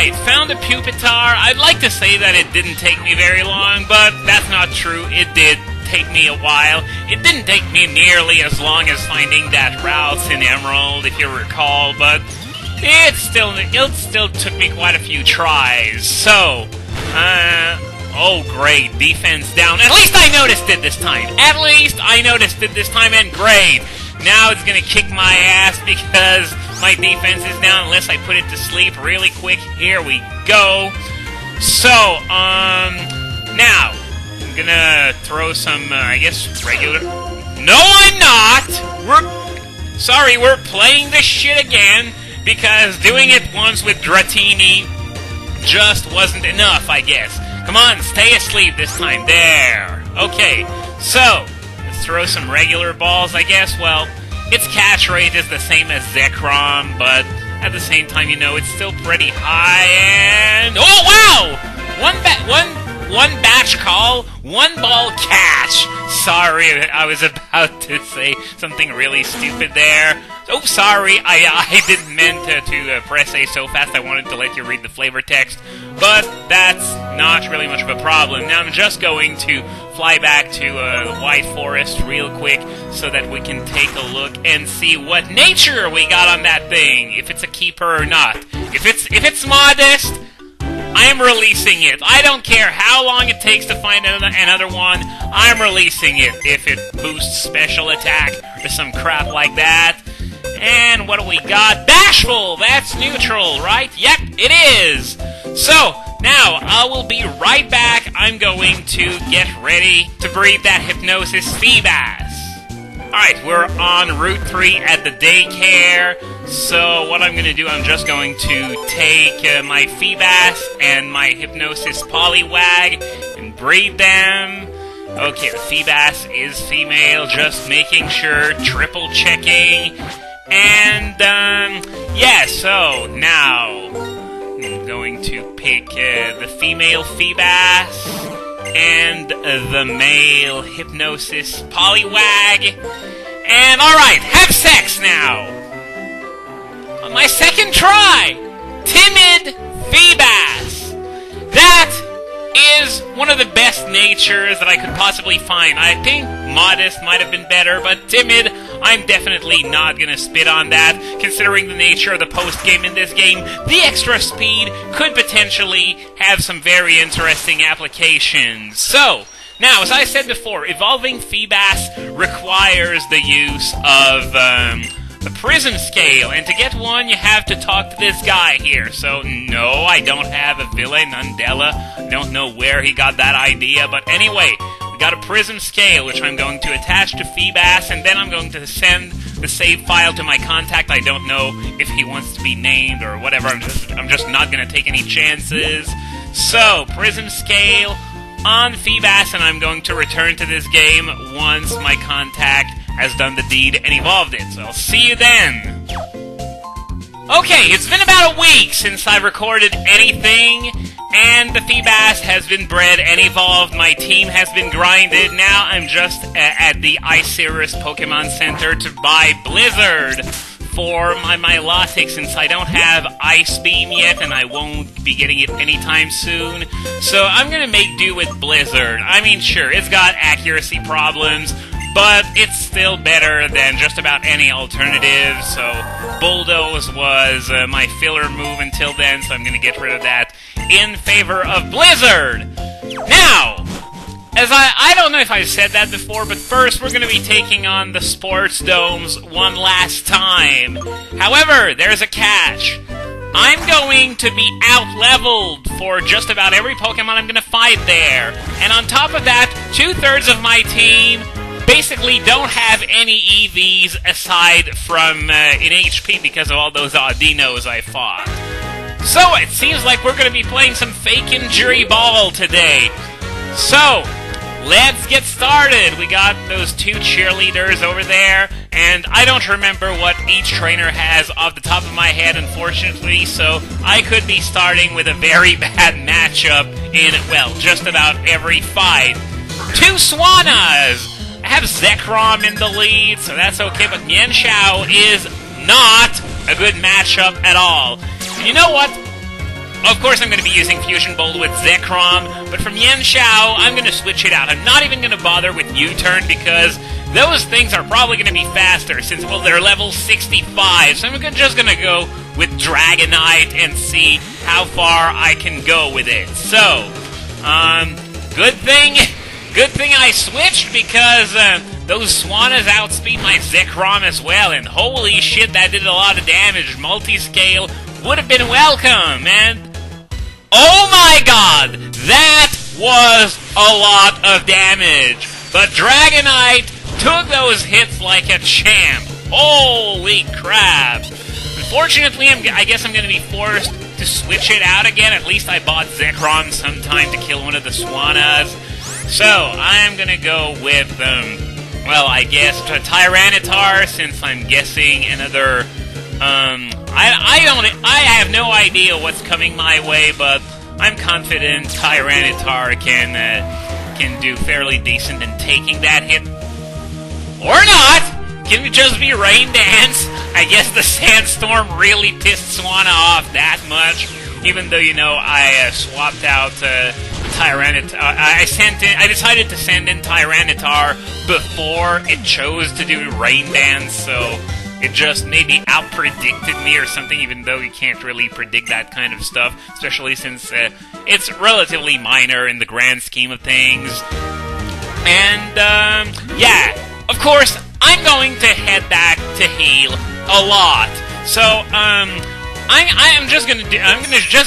Alright, found a Pupitar. I'd like to say that it didn't take me very long, but that's not true. It did take me a while. It didn't take me nearly as long as finding that Rouse in Emerald, if you recall, but it still took me quite a few tries. So, oh great, defense down. At least I noticed it this time. At least I noticed it this time, and great. Now it's gonna kick my ass because my defense is down unless I put it to sleep really quick. Here we go. So, now, I'm gonna throw some, I guess, regular... No, I'm not! Sorry, we're playing this shit again because doing it once with Dratini just wasn't enough, I guess. Come on, stay asleep this time. There. Okay, so... throw some regular balls, I guess. Well, its catch rate is the same as Zekrom, but at the same time, you know, it's still pretty high, and... Oh, wow! One batch call, one ball catch! Sorry, I was about to say something really stupid there. Oh, sorry, I didn't mean to press A so fast. I wanted to let you read the flavor text, but that's not really much of a problem. Now I'm just going to fly back to the White Forest real quick so that we can take a look and see what nature we got on that thing, if it's a keeper or not. If it's modest, I am releasing it. I don't care how long it takes to find another one. I'm releasing it if it boosts special attack or some crap like that. And what do we got? Bashful! That's neutral, right? Yep, it is! So, now, I will be right back. I'm going to get ready to breed that Hypnosis Feebas. Alright, we're on Route 3 at the daycare. So, what I'm going to do, I'm just going to take my Feebas and my Hypnosis Poliwag and breed them. Okay, the Feebas is female, just making sure, triple checking. And, yeah, so now I'm going to pick the female Feebas and the male Hypnosis Poliwag. And, alright, have sex now! On my second try! Timid Feebas! That is one of the best natures that I could possibly find. I think modest might have been better, but timid, I'm definitely not gonna spit on that. Considering the nature of the post-game in this game, the extra speed could potentially have some very interesting applications. So, now, as I said before, evolving Feebas requires the use of, the Prism Scale, and to get one, you have to talk to this guy here. So, no, I don't have a villain, Undella. I don't know where he got that idea, but anyway, we got a Prism Scale, which I'm going to attach to Feebas, and then I'm going to send the save file to my contact. I don't know if he wants to be named or whatever. I'm just not going to take any chances. So, Prism Scale on Feebas, and I'm going to return to this game once my contact has done the deed and evolved it. So I'll see you then. Okay, it's been about a week since I recorded anything, and the Feebas has been bred and evolved. My team has been grinded. Now I'm just at the Icirus Pokemon Center to buy Blizzard for my Milotic, since I don't have Ice Beam yet, and I won't be getting it anytime soon. So I'm gonna make do with Blizzard. I mean, sure, it's got accuracy problems, but it's still better than just about any alternative. So Bulldoze was my filler move until then, so I'm going to get rid of that in favor of Blizzard. Now, as I don't know if I've said that before, but first we're going to be taking on the Sports Domes one last time. However, there's a catch. I'm going to be out-leveled for just about every Pokemon I'm going to fight there. And on top of that, 2/3 of my team basically don't have any EVs aside from in HP because of all those Audinos I fought. So it seems like we're going to be playing some fake injury ball today. So, let's get started. We got those two cheerleaders over there, and I don't remember what each trainer has off the top of my head, unfortunately, so I could be starting with a very bad matchup in, well, just about every fight. Two Swannas! I have Zekrom in the lead, so that's okay, but Mienshao is not a good matchup at all. And you know what? Of course, I'm going to be using Fusion Bolt with Zekrom, but from Yan Xiao, I'm going to switch it out. I'm not even going to bother with U-Turn because those things are probably going to be faster since, well, they're level 65. So I'm just going to go with Dragonite and see how far I can go with it. So, good thing I switched because those Swannas outspeed my Zekrom as well, and holy shit, that did a lot of damage. Multi-scale would have been welcome, and oh my god, that was a lot of damage. But Dragonite took those hits like a champ. Holy crap. Unfortunately, I guess I'm going to be forced to switch it out again. At least I bought Zekrom sometime to kill one of the Swannas. So, I'm going to go with, well, I guess a Tyranitar, since I'm guessing another, I have no idea what's coming my way, but I'm confident Tyranitar can do fairly decent in taking that hit. Or not! Can it just be Rain Dance? I guess the Sandstorm really pissed Swanna off that much, even though, I swapped out Tyranitar. I decided to send in Tyranitar before it chose to do Rain Dance, so it just maybe out-predicted me or something, even though you can't really predict that kind of stuff, especially since it's relatively minor in the grand scheme of things. And, yeah, of course, I'm going to head back to heal a lot. So, I'm just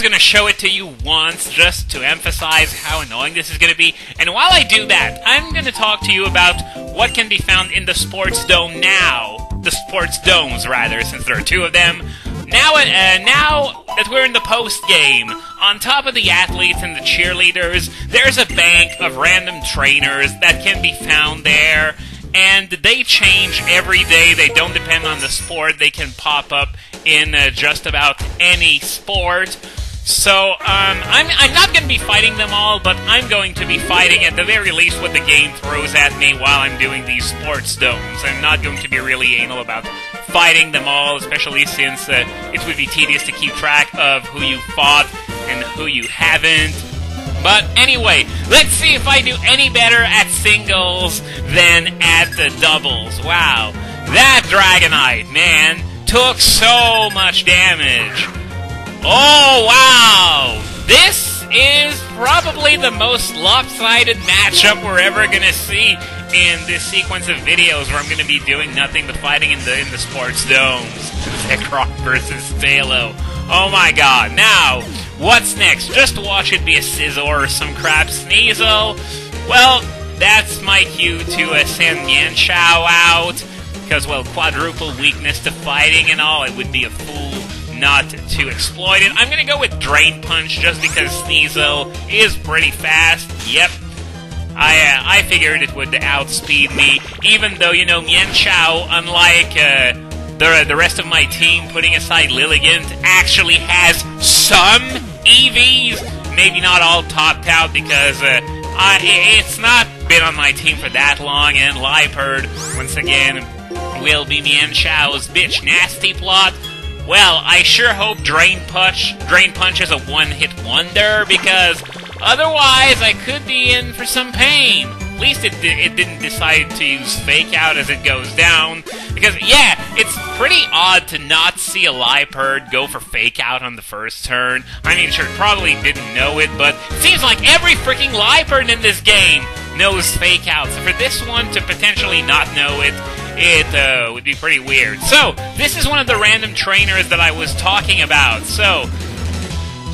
gonna show it to you once, just to emphasize how annoying this is gonna be. And while I do that, I'm gonna talk to you about what can be found in the Sports Dome now. The Sports Domes, rather, since there are two of them. Now that we're in the post-game, on top of the athletes and the cheerleaders, there's a bank of random trainers that can be found there. And they change every day. They don't depend on the sport. They can pop up in just about any sport. So, I'm not going to be fighting them all, but I'm going to be fighting at the very least what the game throws at me while I'm doing these sports domes. I'm not going to be really anal about fighting them all, especially since it would be tedious to keep track of who you fought and who you haven't. But anyway, let's see if I do any better at singles than at the doubles. Wow, that Dragonite, man, took so much damage. Oh, wow! This is probably the most lopsided matchup we're ever gonna see in this sequence of videos where I'm gonna be doing nothing but fighting in the sports domes. Zekrom versus Phalo. Oh my god. Now, what's next? Just watch it be a Scizor or some crap Sneasel? Well, that's my cue to send Yan Xiao out. Because, well, quadruple weakness to fighting and all, it would be a fool not to exploit it. I'm going to go with Drain Punch just because Sneasel is pretty fast. Yep. I figured it would outspeed me, even though, Yan Xiao, unlike the rest of my team, putting aside Lilligant, actually has some EVs. Maybe not all topped out because it's not been on my team for that long, and Liepard, once again, will be Yan Xiao's bitch nasty plot. Well, I sure hope Drain Punch is a one-hit wonder, because otherwise I could be in for some pain. At least it didn't decide to use Fake Out as it goes down. Because, yeah, it's pretty odd to not see a Liepard go for Fake Out on the first turn. I mean, sure, probably didn't know it, but it seems like every freaking Liepard in this game knows Fake Out. So for this one to potentially not know it, it would be pretty weird. So, this is one of the random trainers that I was talking about. So,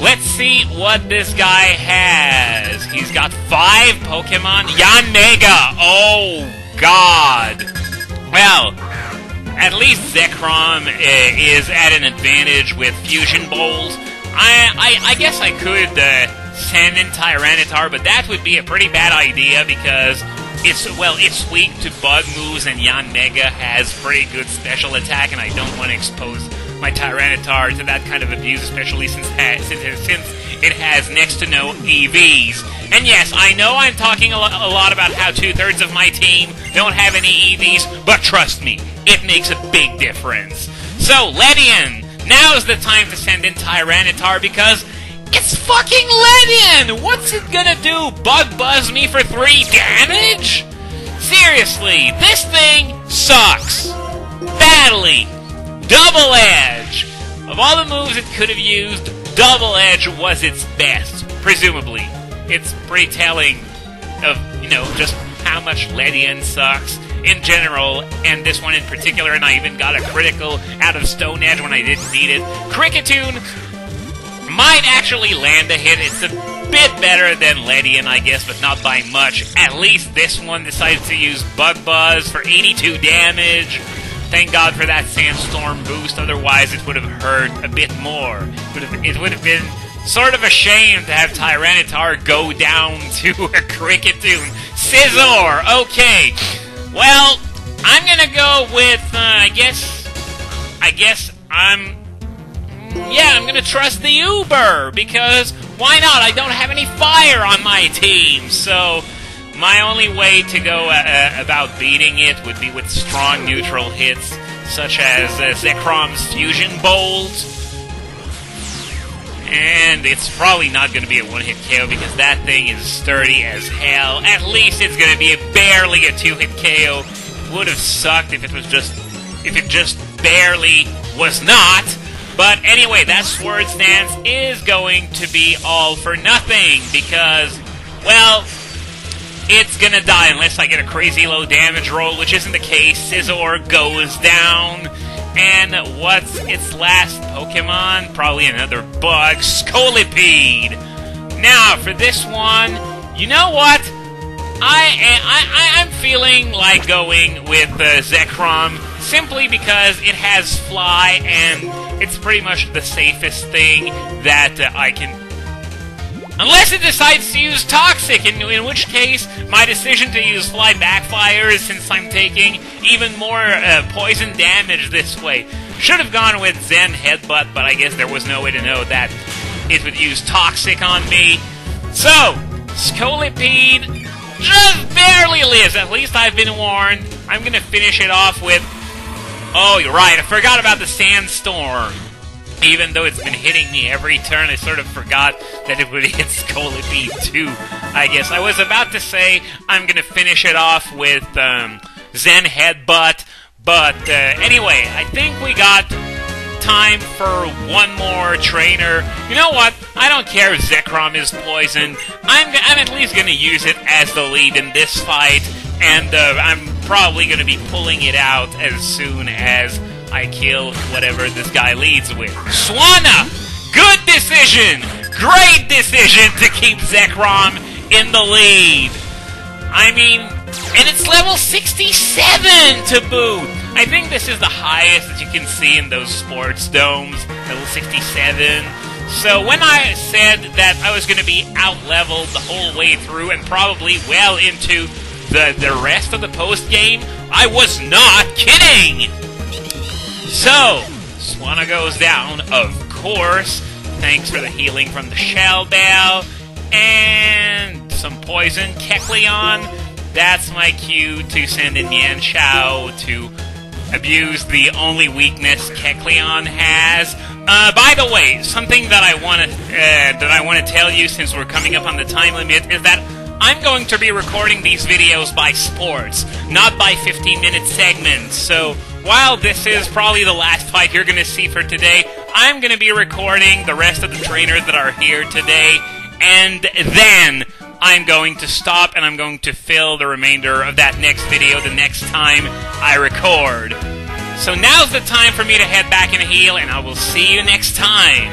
let's see what this guy has. He's got 5 Pokemon. Yanmega! Oh, God! Well, at least Zekrom is at an advantage with Fusion Bowls. I guess I could send in Tyranitar, but that would be a pretty bad idea because it's weak to bug moves, and Yanmega has pretty good special attack, and I don't want to expose my Tyranitar to that kind of abuse, especially since it has next to no EVs. And yes, I know I'm talking a lot about how 2/3 of my team don't have any EVs, but trust me, it makes a big difference. So, Ledian, now's the time to send in Tyranitar, because It's fucking Ledian! What's it gonna do? Bug buzz me for 3 damage? Seriously, this thing sucks. Badly. Double Edge. Of all the moves it could have used, Double Edge was its best, presumably. It's pretty telling of, just how much Ledian sucks in general, and this one in particular, and I even got a critical out of Stone Edge when I didn't need it. Cricketune might actually land a hit. It's a bit better than Ledian, I guess, but not by much. At least this one decides to use Bug Buzz for 82 damage. Thank God for that Sandstorm boost, otherwise it would have hurt a bit more. It would have been sort of a shame to have Tyranitar go down to a Cricketune. Scizor! Okay. Well, I'm gonna go with, I'm gonna trust the Uber, because why not? I don't have any fire on my team, so my only way to go about beating it would be with strong neutral hits, such as Zekrom's Fusion Bolt. And it's probably not going to be a one-hit KO because that thing is sturdy as hell. At least it's going to be barely a 2-hit KO. It would have sucked if it just barely was not. But anyway, that Swords Dance is going to be all for nothing because, well, it's gonna die unless I get a crazy low damage roll, which isn't the case. Scizor goes down. And what's its last Pokemon? Probably another bug. Scolipede! Now, for this one, you know what? I'm feeling like going with Zekrom simply because it has Fly, and it's pretty much the safest thing that I can... Unless it decides to use Toxic, in which case my decision to use Fly backfires since I'm taking even more poison damage this way. Should have gone with Zen Headbutt, but I guess there was no way to know that it would use Toxic on me. So, Scolipede just barely lives. At least I've been warned. I'm going to finish it off with... Oh, you're right. I forgot about the Sandstorm. Even though it's been hitting me every turn, I sort of forgot that it would hit Scolipede too, I guess. I was about to say I'm going to finish it off with Zen Headbutt, but anyway, I think we got time for one more trainer. You know what? I don't care if Zekrom is poisoned. I'm at least going to use it as the lead in this fight, and I'm probably going to be pulling it out as soon as I kill whatever this guy leads with. Swanna! Good decision! Great decision to keep Zekrom in the lead! I mean, and it's level 67 to boot! I think this is the highest that you can see in those sports domes, level 67. So when I said that I was going to be out-leveled the whole way through and probably well into the rest of the post-game, I was not kidding! So, Swanna goes down, of course. Thanks for the healing from the Shell Bell. And some poison. Kecleon. That's my cue to send in Yan Shao to abuse the only weakness Kecleon has. By the way, something that I want to tell you since we're coming up on the time limit is that I'm going to be recording these videos by sports, not by 15-minute segments. So while this is probably the last fight you're going to see for today, I'm going to be recording the rest of the trainers that are here today, and then I'm going to stop and I'm going to fill the remainder of that next video the next time I record. So now's the time for me to head back and heal, and I will see you next time.